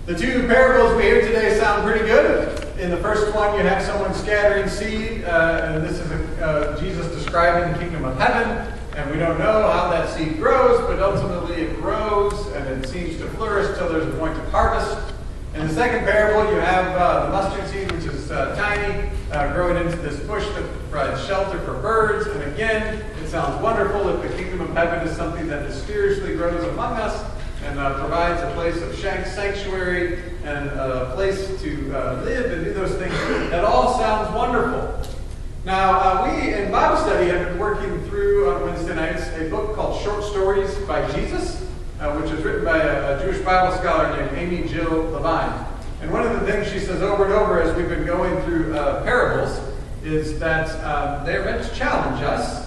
The two parables we hear today sound pretty good. In the first one, you have someone scattering seed, and this is Jesus describing the kingdom of heaven. And we don't know how that seed grows, but ultimately it grows, and it seems to flourish till there's a point of harvest. In the second parable, you have the mustard seed, which is tiny, growing into this bush that provides shelter for birds. And again, it sounds wonderful if the kingdom of heaven is something that mysteriously grows among us and provides a place of sanctuary and a place to live and do those things. That all sounds wonderful. Now, we in Bible study have been working through on Wednesday nights a book called Short Stories by Jesus, which is written by a Jewish Bible scholar named Amy Jill Levine. And one of the things she says over and over as we've been going through parables is that they're meant to challenge us.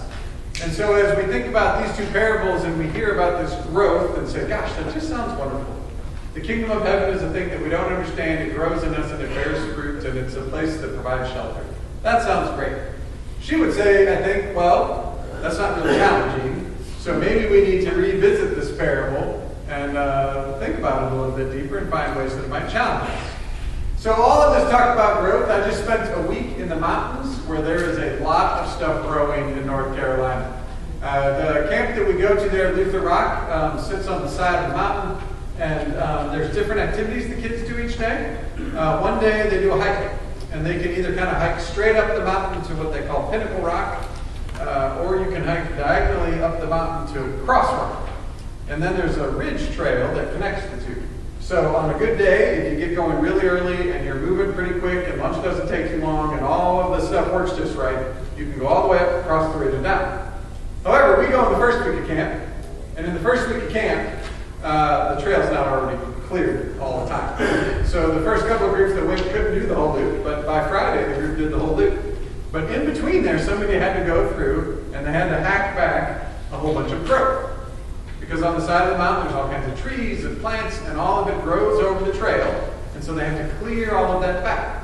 And so as we think about these two parables and we hear about this growth and say, gosh, that just sounds wonderful. The kingdom of heaven is a thing that we don't understand. It grows in us and it bears fruit, and it's a place that provides shelter. That sounds great. She would say, I think, well, that's not really challenging. So maybe we need to revisit this parable and think about it a little bit deeper and find ways that it might challenge us. So all of this talk about growth, I just spent a week in the mountains where there is a lot of stuff growing in North Carolina. The camp that we go to there, Luther Rock, sits on the side of the mountain, and there's different activities the kids do each day. One day they do a hike, and they can either kind of hike straight up the mountain to what they call Pinnacle Rock, or you can hike diagonally up the mountain to Cross Rock. And then there's a ridge trail that connects the two. So on a good day, if you get going really early and you're moving pretty quick and lunch doesn't take too long and all of the stuff works just right, you can go all the way up across the ridge and down. However, we go in the first week of camp, and in the first week of camp, the trail's not already cleared all the time. So the first couple of groups that went couldn't do the whole loop, but by Friday the group did the whole loop. But in between there, somebody had to go through and they had to hack back a whole bunch of growth. Because on the side of the mountain there's all kinds of trees and plants, and all of it grows over the trail, and so they have to clear all of that back.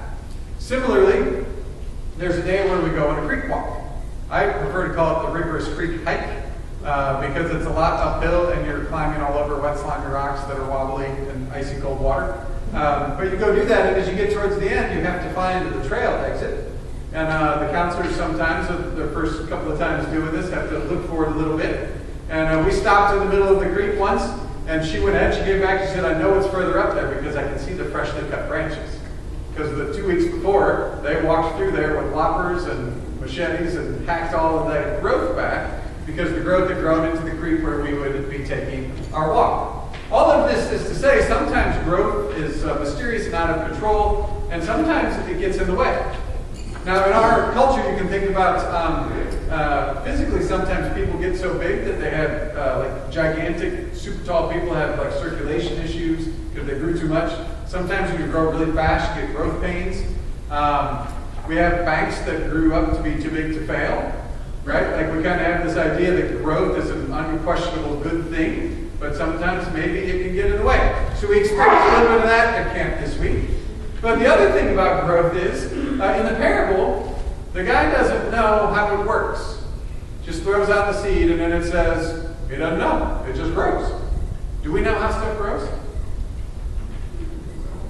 Similarly, there's a day where we go on a creek walk. I prefer to call it the Rigorous Creek Hike, because it's a lot uphill and you're climbing all over wet slimy rocks that are wobbly and icy cold water. But you go do that, and as you get towards the end, you have to find the trail exit. And the counselors sometimes, the first couple of times doing this, have to look forward a little bit. And we stopped in the middle of the creek once, and she went ahead, she came back, she said, I know it's further up there because I can see the freshly cut branches. Because the 2 weeks before, they walked through there with loppers and machetes and hacked all of that growth back because the growth had grown into the creek where we would be taking our walk. All of this is to say sometimes growth is mysterious and out of control, and sometimes it gets in the way. Now in our culture, you can think about physically sometimes people get so big that they have like gigantic, super tall people have like circulation issues because they grew too much. Sometimes when you grow really fast, you get growth pains. We have banks that grew up to be too big to fail, right? Like we kind of have this idea that growth is an unquestionable good thing, but sometimes maybe it can get in the way. So we experienced a little bit of that at camp this week. But the other thing about growth is, in the parable, the guy doesn't know how it works. Just throws out the seed and then it says, he doesn't know, it just grows. Do we know how stuff grows?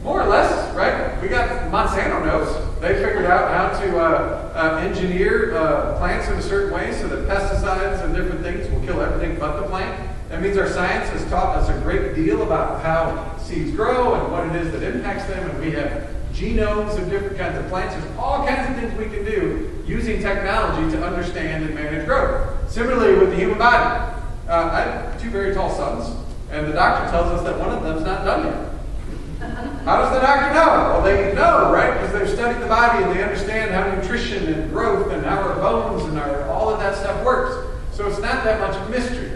More or less, right? We got Monsanto knows. They figured out how to engineer plants in a certain way so that pesticides and different things will kill everything but the plant. That means our science has taught us a great deal about how seeds grow and what it is that impacts them, and we have genomes of different kinds of plants. There's all kinds of things we can do using technology to understand and manage growth. Similarly with the human body. I have two very tall sons, and the doctor tells us that one of them's not done yet. How does the doctor know? Well, they know, right? Because they've studied the body and they understand how nutrition and growth and how our bones and all of that stuff works. So it's not that much of a mystery.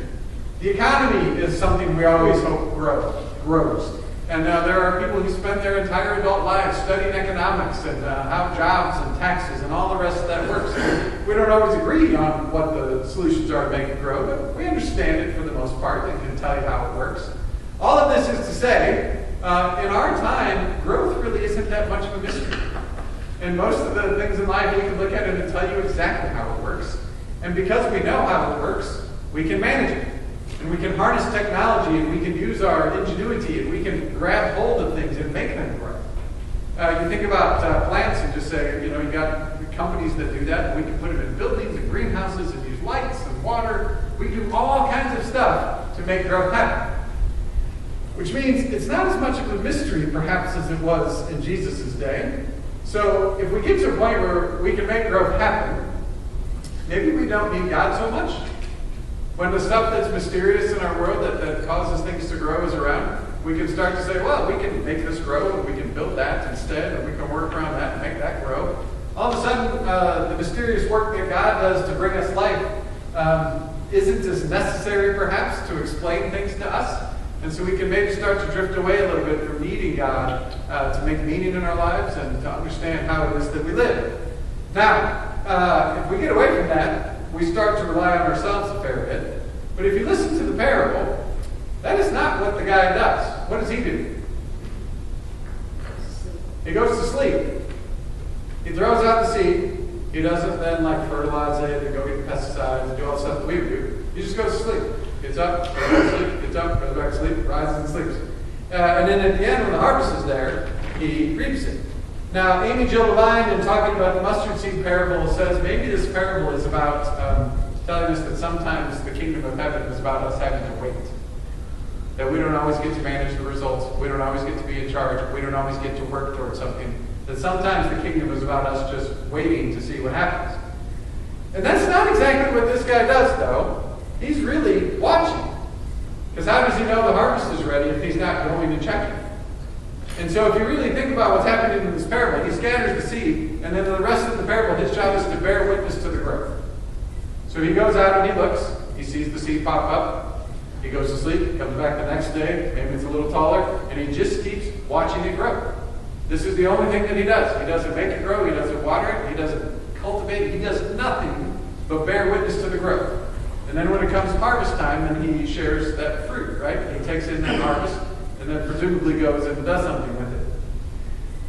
The economy is something we always hope grows. And there are people who spend their entire adult lives studying economics and how jobs and taxes and all the rest of that works. We don't always agree on what the solutions are to make it grow, but we understand it for the most part and can tell you how it works. All of this is to say, in our time, growth really isn't that much of a mystery. And most of the things in life, we can look at it and tell you exactly how it works. And because we know how it works, we can manage it. And we can harness technology, and we can use our ingenuity, and we can grab hold of things and make them grow. You think about plants and just say, you got companies that do that, and we can put them in buildings and greenhouses and use lights and water. We do all kinds of stuff to make growth happen. Which means it's not as much of a mystery, perhaps, as it was in Jesus' day. So if we get to a point where we can make growth happen, maybe we don't need God so much. When the stuff that's mysterious in our world that causes things to grow is around, we can start to say, well, we can make this grow, and we can build that instead, and we can work around that and make that grow. All of a sudden, the mysterious work that God does to bring us life isn't as necessary, perhaps, to explain things to us. And so we can maybe start to drift away a little bit from needing God to make meaning in our lives and to understand how it is that we live. Now, if we get away from that, we start to rely on ourselves a fair bit. But if you listen to the parable, that is not what the guy does. What does he do? He goes to sleep. He throws out the seed. He doesn't then fertilize it and go get pesticides and do all the stuff that we would do. He just goes to sleep. Gets up, goes back to sleep, gets up, goes back to sleep, rises and sleeps. And then at the end, when the harvest is there, he reaps it. Now, Amy Jill Levine, in talking about the mustard seed parable, says maybe this parable is about telling us that sometimes the kingdom of heaven is about us having to wait. That we don't always get to manage the results. We don't always get to be in charge. We don't always get to work towards something. That sometimes the kingdom is about us just waiting to see what happens. And that's not exactly what this guy does, though. He's really watching. Because how does he know the harvest is ready if he's not going and checking? And so if you really think about what's happening in this parable, he scatters the seed, and then the rest of the parable, his job is to bear witness to the growth. So he goes out and he looks, he sees the seed pop up, he goes to sleep, comes back the next day, maybe it's a little taller, and he just keeps watching it grow. This is the only thing that he does. He doesn't make it grow, he doesn't water it, he doesn't cultivate it, he does nothing but bear witness to the growth. And then when it comes harvest time, then he shares that fruit, right? He takes in that harvest, and then presumably goes and does something with it.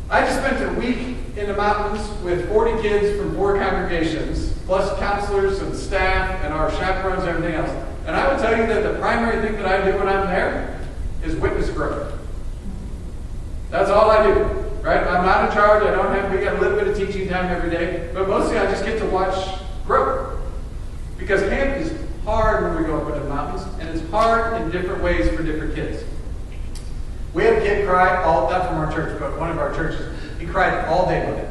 I just spent a week in the mountains with 40 kids from 4 congregations, plus counselors and staff and our chaperones and everything else. And I would tell you that the primary thing that I do when I'm there is witness growth. That's all I do, right? I'm not in charge. We got a little bit of teaching time every day, but mostly I just get to watch growth. Because camp is hard when we go up into the mountains, and it's hard in different ways for different kids. We had a kid cry, not from our church, but one of our churches. He cried all day with it.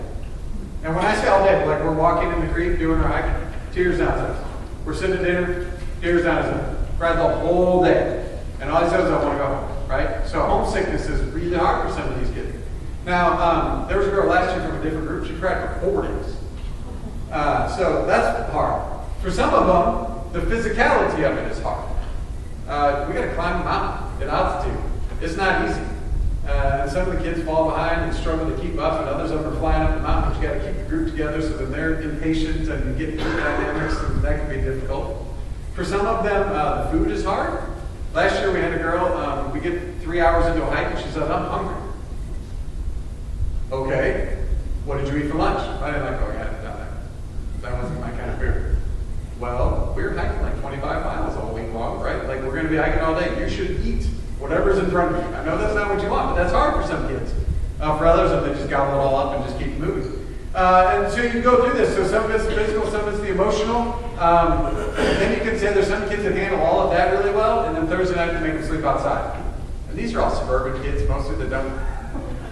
And when I say all day, we're walking in the creek, doing our hiking, tears down his eyes. We're sitting at dinner, tears down his eyes. Cried the whole day. And all he says is, I want to go home, right? So homesickness is really hard for some of these kids. Now, there was a girl last year from a different group. She cried for 4 days. So that's hard. For some of them, the physicality of it is hard. We got to climb a mountain at altitude. It's not easy. And some of the kids fall behind and struggle to keep up, and others of them are flying up the mountain, but you got to keep the group together so that they're impatient and you get group dynamics, and that can be difficult. For some of them, the food is hard. Last year we had a girl, we get 3 hours into a hike, and she said, I'm hungry. Okay, what did you eat for lunch? I didn't like going down there. That wasn't my kind of food. Well, we were hiking 25 miles all week long, right? We're going to be hiking all day. You should eat whatever's in front of you. I know that's not what you want, but that's hard for some kids. For others, they just gobble it all up and just keep moving. And so you go through this. So some of it's the physical, some of it's the emotional. Then you can say there's some kids that handle all of that really well, and then Thursday night they make them sleep outside. And these are all suburban kids, mostly that don't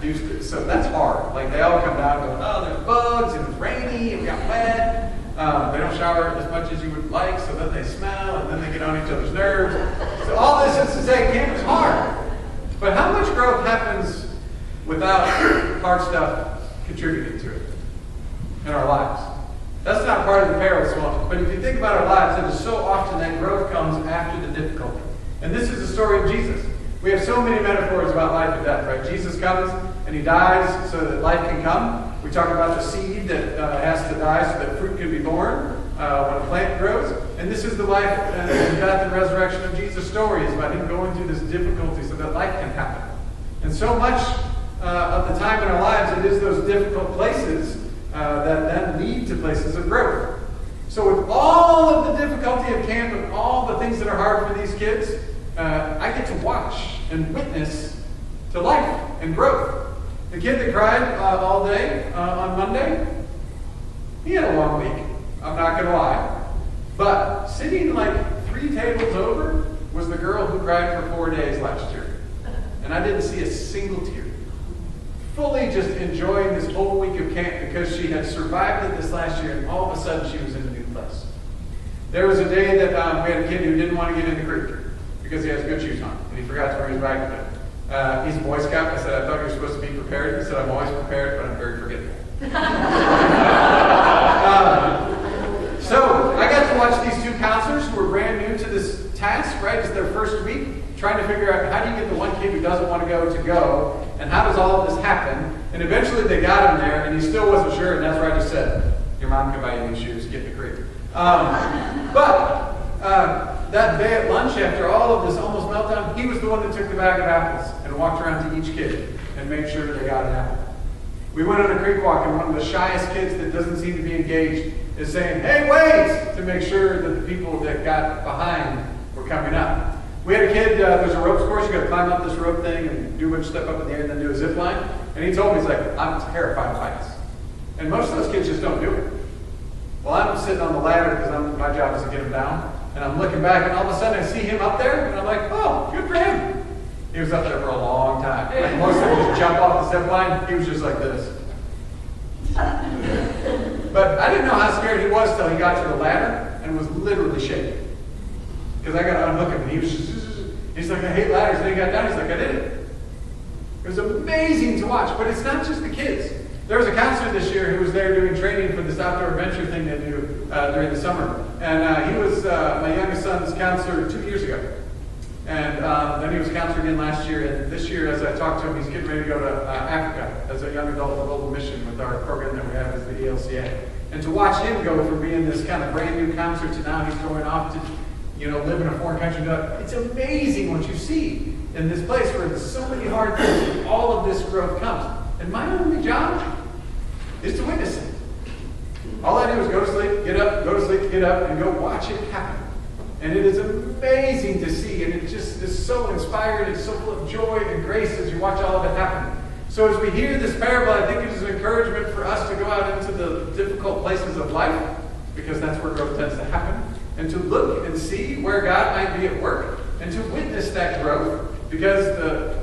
do this. So that's hard. They all come down and go, oh, there's bugs, and it's rainy, and we got wet. They don't shower as much as you would like, so then they smell, and then they get on each other's nerves. So all this is to say camp is hard. But how much growth happens without hard stuff contributing to it in our lives? That's not part of the parable so often. But if you think about our lives, it is so often that growth comes after the difficulty. And this is the story of Jesus. We have so many metaphors about life and death, right? Jesus comes and he dies so that life can come. We talk about the seed that has to die so that fruit can be born when a plant grows. And this is the life and death and resurrection of Jesus' story. It's about him going through this difficulty so that life can happen. And so much of the time in our lives, it is those difficult places that then lead to places of growth. So with all of the difficulty of camp and all the things that are hard for these kids, I get to watch and witness to life and growth. The kid that cried all day on Monday, he had a long week. I'm not going to lie. But sitting like 3 tables over was the girl who cried for 4 days last year. And I didn't see a single tear. Fully just enjoying this whole week of camp because she had survived it this last year, and all of a sudden she was in a new place. There was a day that we had a kid who didn't want to get in the creek because he has good shoes on, and he forgot to wear his bag fit. He's a Boy Scout. I said, I thought you were supposed to be prepared. He said, I'm always prepared, but I'm very forgetful. So I got to watch these 2 counselors who were brand new to this task, right? It's their first week, trying to figure out how do you get the one kid who doesn't want to go, and how does all of this happen? And eventually they got him there, and he still wasn't sure, and that's why I just said, your mom can buy you new shoes, get in the creek. But that day at lunch, after all of this almost meltdown, he was the one that took the bag of apples and walked around to each kid and made sure that they got an apple. We went on a creek walk, and one of the shyest kids that doesn't seem to be engaged is saying, hey, wait, to make sure that the people that got behind were coming up. We had a kid, there's a ropes course, you got to climb up this rope thing and do a bunch of stuff up in the air and then do a zip line. And he told me, he's like, I'm terrified of heights. And most of those kids just don't do it. Well, I'm sitting on the ladder because my job is to get him down. And I'm looking back, and all of a sudden I see him up there, and I'm like, oh, good for him. He was up there for a long time. Like most of them just jump off the zip line, he was just like this. But I didn't know how scared he was till he got to the ladder and was literally shaking. Because I got to unhook him, and he's like, I hate ladders. And then he got down, he's like, I did it. It was amazing to watch, but it's not just the kids. There was a counselor this year who was there doing training for this outdoor adventure thing they do during the summer. And he was my youngest son's counselor 2 years ago. And then he was a counselor again last year. And this year, as I talked to him, he's getting ready to go to Africa as a young adult global mission with our program that we have as the ELCA. And to watch him go from being this kind of brand new counselor to now he's going off to live in a foreign country. It's amazing what you see in this place where there's so many hard things and all of this growth comes. And my only job is to witness it. All I do is go to sleep, get up, go to sleep, get up, and go watch it happen. And it is amazing to see, and it just is so inspiring, it's so full of joy and grace as you watch all of it happen. So as we hear this parable, I think it is an encouragement for us to go out into the difficult places of life, because that's where growth tends to happen, and to look and see where God might be at work, and to witness that growth, because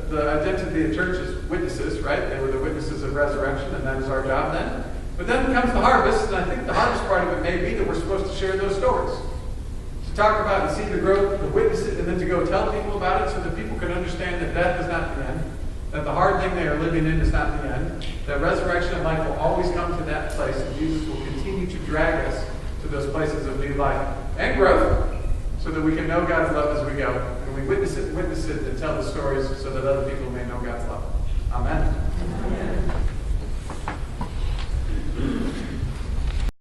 the identity of the church is witnesses, right? They were the witnesses of resurrection, and that is our job then. But then comes the harvest, and I think the harvest part of it may be that we're supposed to share those stories. To talk about and see the growth, to witness it, and then to go tell people about it so that people can understand that death is not the end, that the hard thing they are living in is not the end, that resurrection and life will always come to that place, and Jesus will continue to drag us to those places of new life and growth, so that we can know God's love as we go. And we witness it, and tell the stories so that other people may know God's love. Amen.